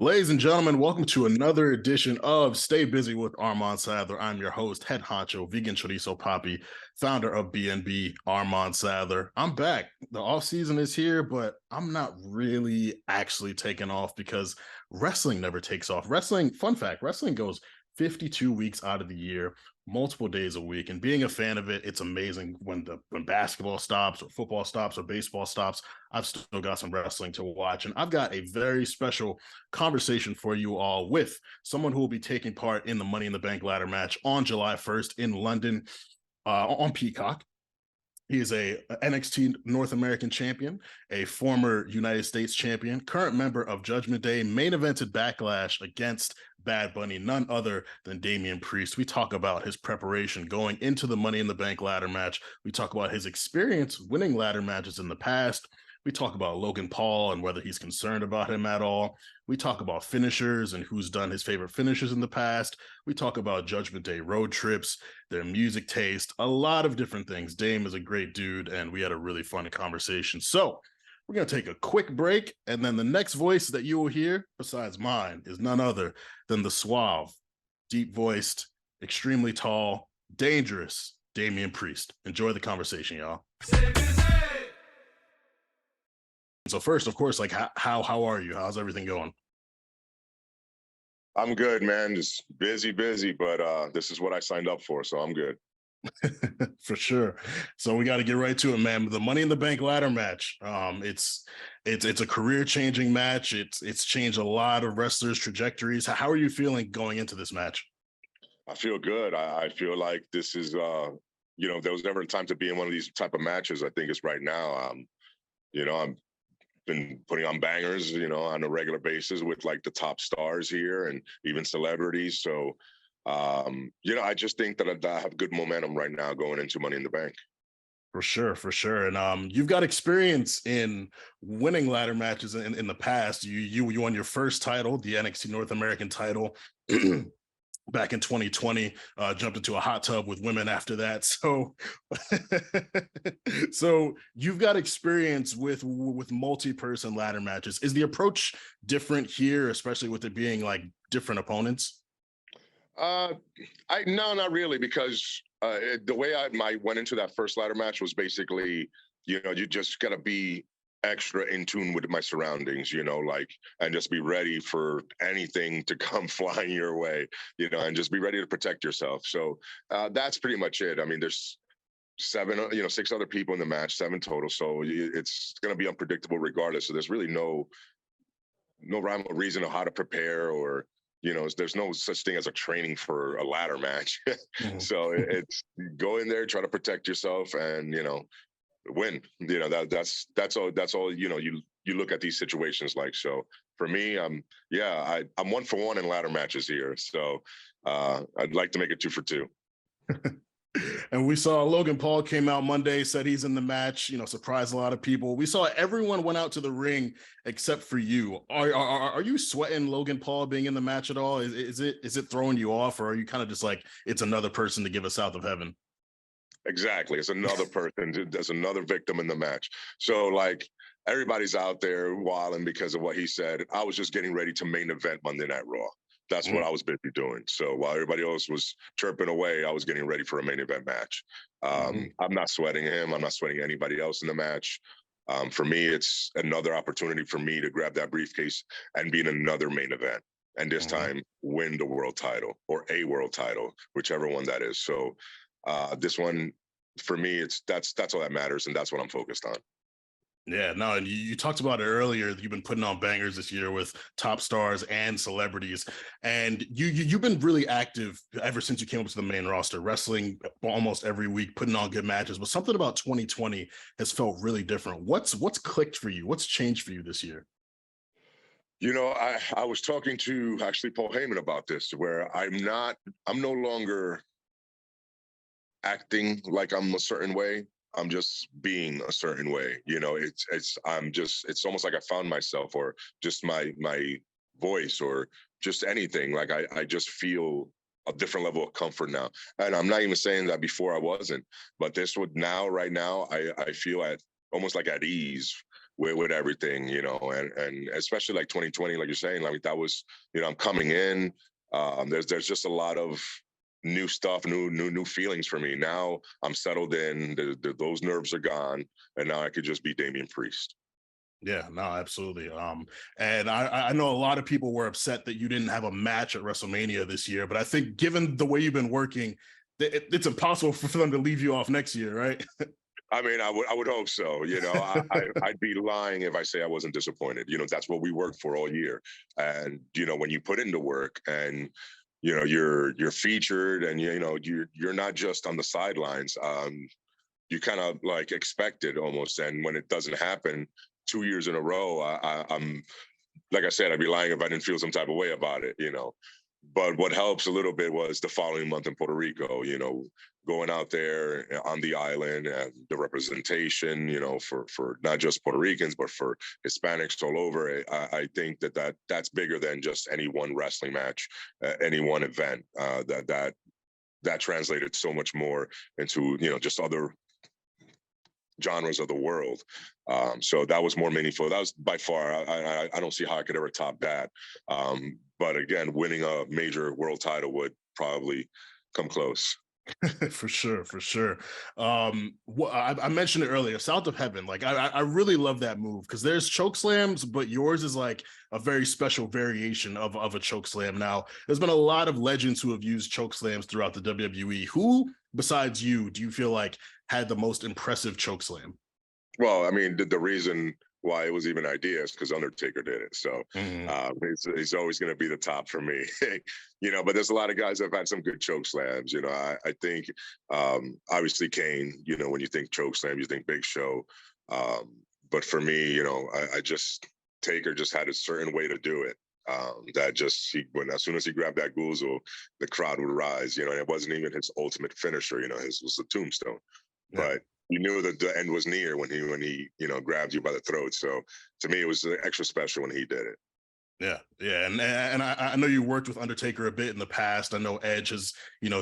Ladies and gentlemen, welcome to another edition of Stay Busy with Armon Sadler. I'm your host, head honcho, vegan chorizo poppy, founder of BNB, Armon Sadler. I'm back. The off season is here, but I'm not really actually taking off because wrestling never takes off. Wrestling, fun fact, wrestling goes 52 weeks out of the year, multiple days a week. And being a fan of it, it's amazing when basketball stops or football stops or baseball stops. I've still got some wrestling to watch. And I've got a very special conversation for you all with someone who will be taking part in the Money in the Bank ladder match on July 1st in London on Peacock. He is a NXT North American champion, a former United States champion, current member of Judgment Day, main evented Backlash against Bad Bunny, none other than Damian Priest. We talk about his preparation going into the Money in the Bank ladder match. We talk about his experience winning ladder matches in the past. We talk about Logan Paul and whether he's concerned about him at all. We talk about finishers and who's done his favorite finishers in the past. We talk about Judgment Day road trips, their music taste, a lot of different things. Dame is a great dude, and we had a really fun conversation. So we're going to take a quick break, and then the next voice that you will hear, besides mine, is none other than the suave, deep-voiced, extremely tall, dangerous Damian Priest. Enjoy the conversation, y'all. So first, of course, like how are you? How's everything going? I'm good, man. Just busy, but this is what I signed up for, so I'm good. For sure. So we got to get right to it, man. The Money in the Bank ladder match. It's a career-changing match. It's changed a lot of wrestlers' trajectories. How are you feeling going into this match? I feel good. I feel like this is there was never a time to be in one of these type of matches. I think it's right now. I'm been putting on bangers, on a regular basis with like the top stars here and even celebrities. So, I just think that I have good momentum right now going into Money in the Bank. For sure. And you've got experience in winning ladder matches in the past. You won your first title, the NXT North American title. Back in 2020, jumped into a hot tub with women after that. So, so you've got experience with multi-person ladder matches. Is the approach different here, especially with it being like different opponents? No, not really, because the way I went into that first ladder match was basically, you just gotta be extra in tune with my surroundings, and just be ready for anything to come flying your way, and just be ready to protect yourself. So that's pretty much it. I mean, there's six other people in the match, seven total. So it's going to be unpredictable regardless. So there's really no rhyme or reason of how to prepare, or there's no such thing as a training for a ladder match. Mhm. So it's go in there, try to protect yourself, and win. That's all. You look at these situations like. So for me, I'm 1 for 1 in ladder matches here. So I'd like to make it 2 for 2. And we saw Logan Paul came out Monday, said he's in the match, surprised a lot of people. We saw everyone went out to the ring except for you. Are you sweating Logan Paul being in the match at all? Is it throwing you off, or are you kind of just like, it's another person to give us south of heaven? Exactly. It's another person. There's another victim in the match. So like everybody's out there wilding because of what he said. I was just getting ready to main event Monday Night Raw. That's what I was busy doing. So while everybody else was chirping away, I was getting ready for a main event match. I'm not sweating him. I'm not sweating anybody else in the match. For me, it's another opportunity for me to grab that briefcase and be in another main event. And this time win the world title, or a world title, whichever one that is. So this one, for me, that's all that matters, and that's what I'm focused on. Yeah, no, and you talked about it earlier. You've been putting on bangers this year with top stars and celebrities, and you've been really active ever since you came up to the main roster, wrestling almost every week, putting on good matches. But something about 2020 has felt really different. What's clicked for you? What's changed for you this year? I was talking to actually Paul Heyman about this, where I'm no longer acting like I'm a certain way. I'm just being a certain way. It's almost like I found myself, or just my voice, or just anything. Like I just feel a different level of comfort now. And I'm not even saying that before I wasn't, but right now, I feel almost like at ease with everything, and especially like 2020, like you're saying, like that was, I'm coming in. There's just a lot of new stuff, new feelings for me. Now I'm settled in. Those nerves are gone, and now I could just be Damian Priest. Yeah, no, absolutely. And I know a lot of people were upset that you didn't have a match at WrestleMania this year, but I think given the way you've been working, it's impossible for them to leave you off next year, right? I mean, I would hope so. I'd be lying if I say I wasn't disappointed. That's what we worked for all year. And when you put into work and you're featured, and you're not just on the sidelines. You kind of like expect it almost, and when it doesn't happen 2 years in a row, I'm like I said, I'd be lying if I didn't feel some type of way about it. But what helps a little bit was the following month in Puerto Rico, going out there on the island, and the representation, for not just Puerto Ricans, but for Hispanics all over. I think that's bigger than just any one wrestling match, any one event. That translated so much more into, just other genres of the world. So that was more meaningful. That was by far, I don't see how I could ever top that. But again, winning a major world title would probably come close. For sure, for sure. I mentioned it earlier, South of Heaven. Like I really love that move because there's choke slams, but yours is like a very special variation of a choke slam. Now, there's been a lot of legends who have used choke slams throughout the WWE. Who, besides you, do you feel like had the most impressive choke slam? Well, I mean, the reason why it was even idea is because Undertaker did it. So Mhm. he's always going to be the top for me. But there's a lot of guys that have had some good choke slams. I think obviously Kane, when you think choke slam, you think Big Show. But for me, I just, Taker just had a certain way to do it. That just, as soon as he grabbed that Goozle, the crowd would rise, and it wasn't even his ultimate finisher, his was the tombstone. Yeah. But you knew that the end was near when he grabbed you by the throat. So to me, it was extra special when he did it. Yeah, yeah, and I know you worked with Undertaker a bit in the past. I know Edge has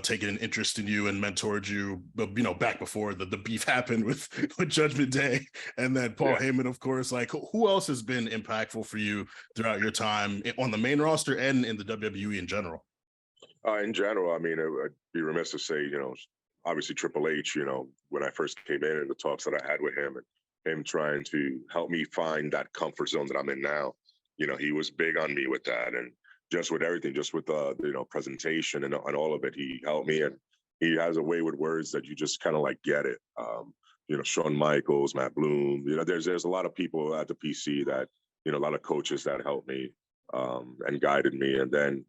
taken an interest in you and mentored you, but back before the beef happened with Judgment Day, and then Paul Heyman, of course. Like, who else has been impactful for you throughout your time on the main roster and in the WWE in general? In general, I mean, I'd be remiss to say, obviously Triple H, when I first came in and the talks that I had with him, and him trying to help me find that comfort zone that I'm in now, he was big on me with that. And just with everything, just with the, presentation and all of it, he helped me. And he has a way with words that you just kind of like get it. Shawn Michaels, Matt Bloom, there's a lot of people at the PC that, a lot of coaches that helped me and guided me. And then,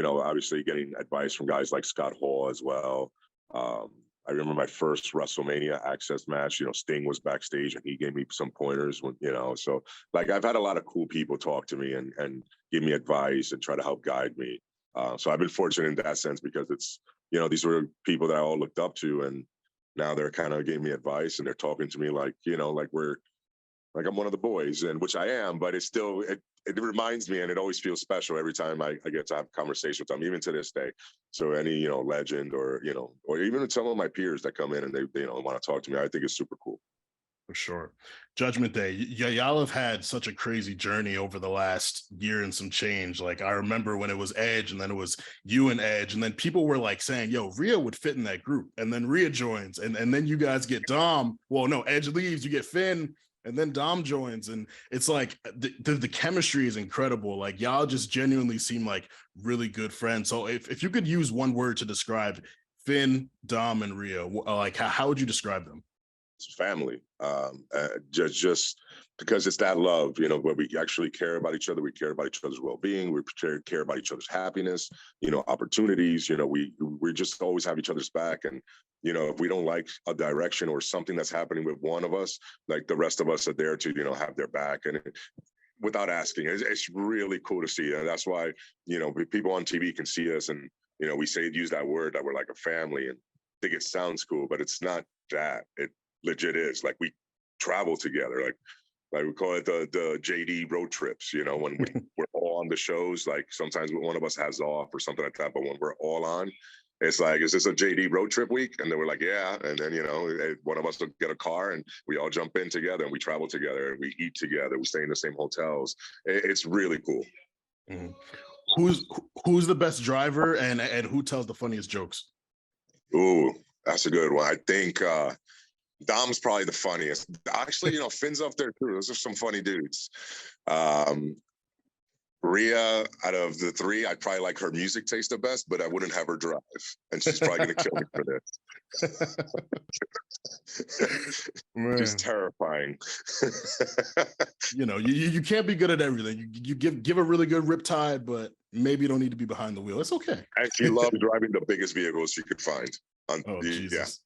obviously getting advice from guys like Scott Hall as well. I remember my first WrestleMania access match, Sting was backstage and he gave me some pointers when, so like I've had a lot of cool people talk to me and give me advice and try to help guide me. So I've been fortunate in that sense because it's, these were people that I all looked up to, and now they're kind of giving me advice and they're talking to me like, like I'm one of the boys, and which I am, but it's still, it reminds me, and it always feels special every time I get to have a conversation with them, even to this day. So any, legend or even some of my peers that come in and they want to talk to me, I think it's super cool. For sure. Judgment Day, y'all have had such a crazy journey over the last year and some change. Like, I remember when it was Edge, and then it was you and Edge, and then people were like saying, yo, Rhea would fit in that group, and then Rhea joins, and then you guys get Dom. Well, no, Edge leaves, you get Finn, and then Dom joins, and it's like the chemistry is incredible. Like, y'all just genuinely seem like really good friends. So if you could use one word to describe Finn, Dom, and Rhea, like how would you describe them? Family. Just because it's that love, where we actually care about each other. We care about each other's well-being. We care about each other's happiness, opportunities. We just always have each other's back. And, if we don't like a direction or something that's happening with one of us, like the rest of us are there to, have their back. And without asking, it's really cool to see. And that's why, people on TV can see us and, we use that word that we're like a family and think it sounds cool, but it's not that. It legit is. Like, we travel together, like we call it the JD road trips, when we're all on the shows. Like, sometimes one of us has off or something like that, but when we're all on, It's like, is this a JD road trip week? And then we're like, yeah. And then, one of us will get a car and we all jump in together and we travel together and we eat together. We stay in the same hotels. It's really cool. Mm-hmm. Who's the best driver and who tells the funniest jokes? Ooh, that's a good one. I think Dom's probably the funniest. Actually, Finn's up there too. Those are some funny dudes. Rhea, out of the three, I'd probably like her music taste the best, but I wouldn't have her drive. And she's probably going to kill me for this. She's terrifying. You can't be good at everything. You give a really good riptide, but maybe you don't need to be behind the wheel. It's okay. And she loves driving the biggest vehicles she could find. Jesus.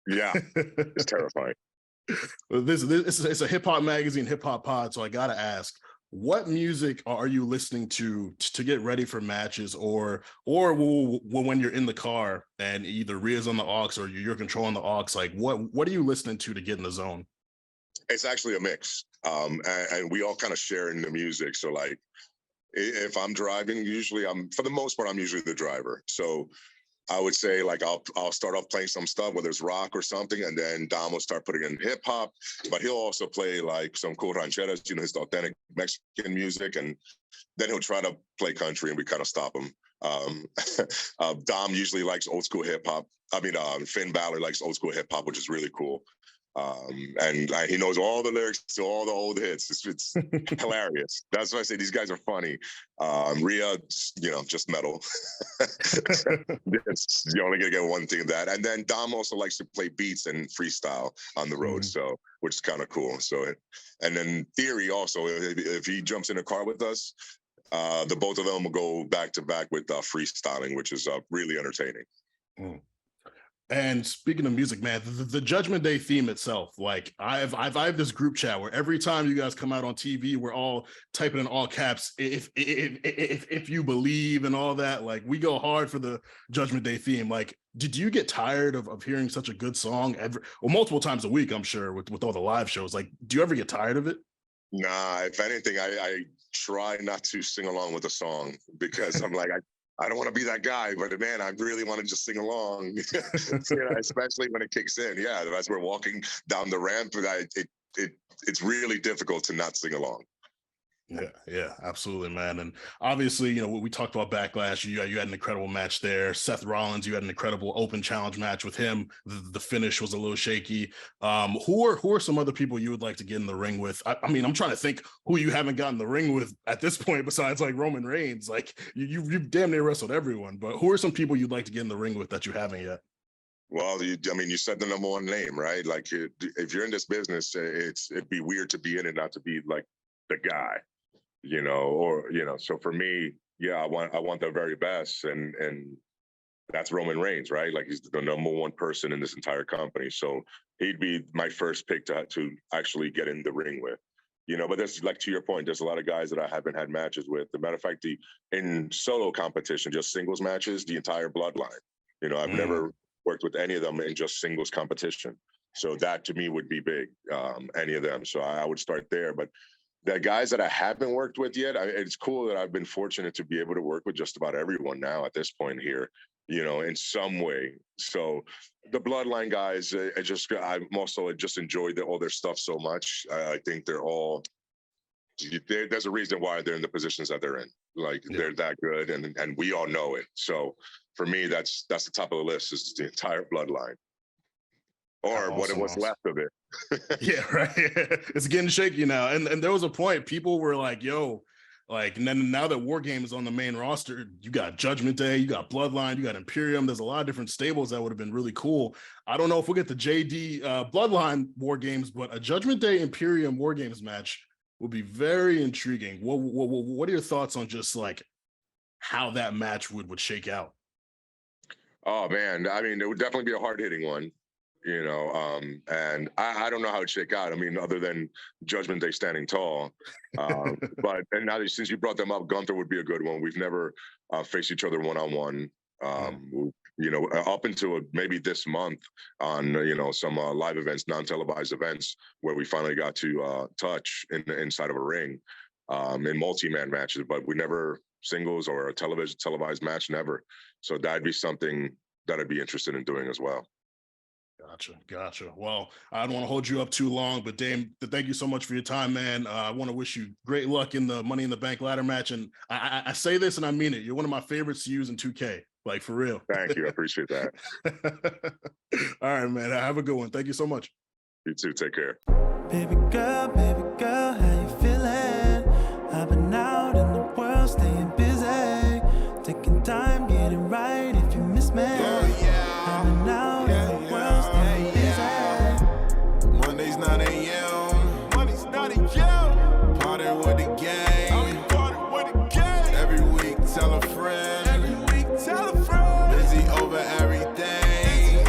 Yeah. It's terrifying. Well, this is a hip hop magazine, Hip Hop Pod. So I got to ask, what music are you listening to get ready for matches, or when you're in the car and either Rhea's on the aux or you're controlling the aux? Like, what are you listening to get in the zone? It's actually a mix, and we all kind of share in the music. So, like, if I'm driving, for the most part, I'm usually the driver. So I would say, like, I'll start off playing some stuff, whether it's rock or something, and then Dom will start putting in hip hop, but he'll also play like some cool rancheras, his authentic Mexican music, and then he'll try to play country, and we kind of stop him. Dom usually likes old school hip hop. Finn Balor likes old school hip hop, which is really cool. And he knows all the lyrics to all the old hits. It's hilarious. That's why I say these guys are funny. Rhea, just metal. You're only gonna get one thing of that. And then Dom also likes to play beats and freestyle on the road, which is kind of cool. And then Theory also, if he jumps in a car with us, the both of them will go back to back with freestyling, which is really entertaining. Mm. And speaking of music, man, the Judgment Day theme itself, like I have this group chat where every time you guys come out on TV, we're all typing in all caps, if you believe and all that. Like, we go hard for the Judgment Day theme. Like, did you get tired of hearing such a good song multiple times a week, I'm sure, with all the live shows? Like, do you ever get tired of it? Nah, if anything, I try not to sing along with a song because I'm like, I don't want to be that guy, but man, I really want to just sing along, especially when it kicks in. Yeah, as we're walking down the ramp, it's really difficult to not sing along. Yeah, absolutely, man. And obviously, we talked about Backlash. You had an incredible match there. Seth Rollins, you had an incredible open challenge match with him. The finish was a little shaky. Who are some other people you would like to get in the ring with? I'm trying to think who you haven't gotten in the ring with at this point, besides like Roman Reigns. Like, you've damn near wrestled everyone, but who are some people you'd like to get in the ring with that you haven't yet? Well, you said the number one name, right? Like, if you're in this business, it'd be weird to be in it, not to be like the guy. So for me, yeah, I want the very best, and that's Roman Reigns, right? Like, he's the number one person in this entire company, so he'd be my first pick to actually get in the ring with, But there's, like, to your point, there's a lot of guys that I haven't had matches with. As a matter of fact, in solo competition, just singles matches, the entire bloodline, I've never worked with any of them in just singles competition, so that to me would be big, any of them. So I would start there, but the guys that I haven't worked with yet, it's cool that I've been fortunate to be able to work with just about everyone now at this point here, in some way. So the bloodline guys, I just enjoyed all their stuff so much. I think there's a reason why they're in the positions that they're in. Like, they're that good, and we all know it. So for me, that's the top of the list, is the entire bloodline. Or what's left of it. Yeah, right. It's getting shaky now. And there was a point people were like, yo, like, and then now that War Game is on the main roster, you got Judgment Day, you got Bloodline, you got Imperium. There's a lot of different stables that would have been really cool. I don't know if we'll get the JD Bloodline War Games, but a Judgment Day Imperium War Games match would be very intriguing. What are your thoughts on just like how that match would shake out? Oh man, it would definitely be a hard-hitting one. And I don't know how it'd shake out. Other than Judgment Day standing tall. But now that, since you brought them up, Gunther would be a good one. We've never faced each other one-on-one. Up until maybe this month on, some live events, non-televised events, where we finally got to touch inside of a ring in multi-man matches, but we never singles or a televised match, never. So that'd be something that I'd be interested in doing as well. Gotcha. Well, I don't want to hold you up too long, but Dame, thank you so much for your time, man. I want to wish you great luck in the Money in the Bank ladder match. And I say this and I mean it. You're one of my favorites to use in 2K, like for real. Thank you. I appreciate that. All right, man. Have a good one. Thank you so much. You too. Take care. Baby girl, how you feeling? I've been out in the world, staying busy, taking time, getting right if you miss me. Oh yeah. I've been out in the world, staying busy. Mondays 9 a.m. Mondays 9 a.m. Party with the gang. Every week, tell a friend. Busy over everything.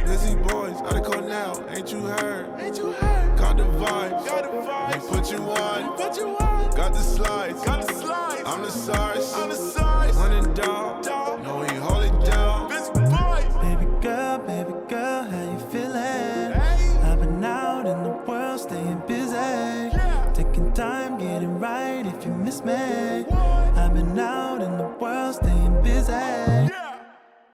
Busy boys, gotta call now. Ain't you heard? Got the vibes. They put you on. Got the slides. I'm the SARS. Running dog. No, we hold it down. Baby girl, how you feeling? I've been out in the world, staying busy, taking time, getting right if you miss me. I've been out in the world, staying busy.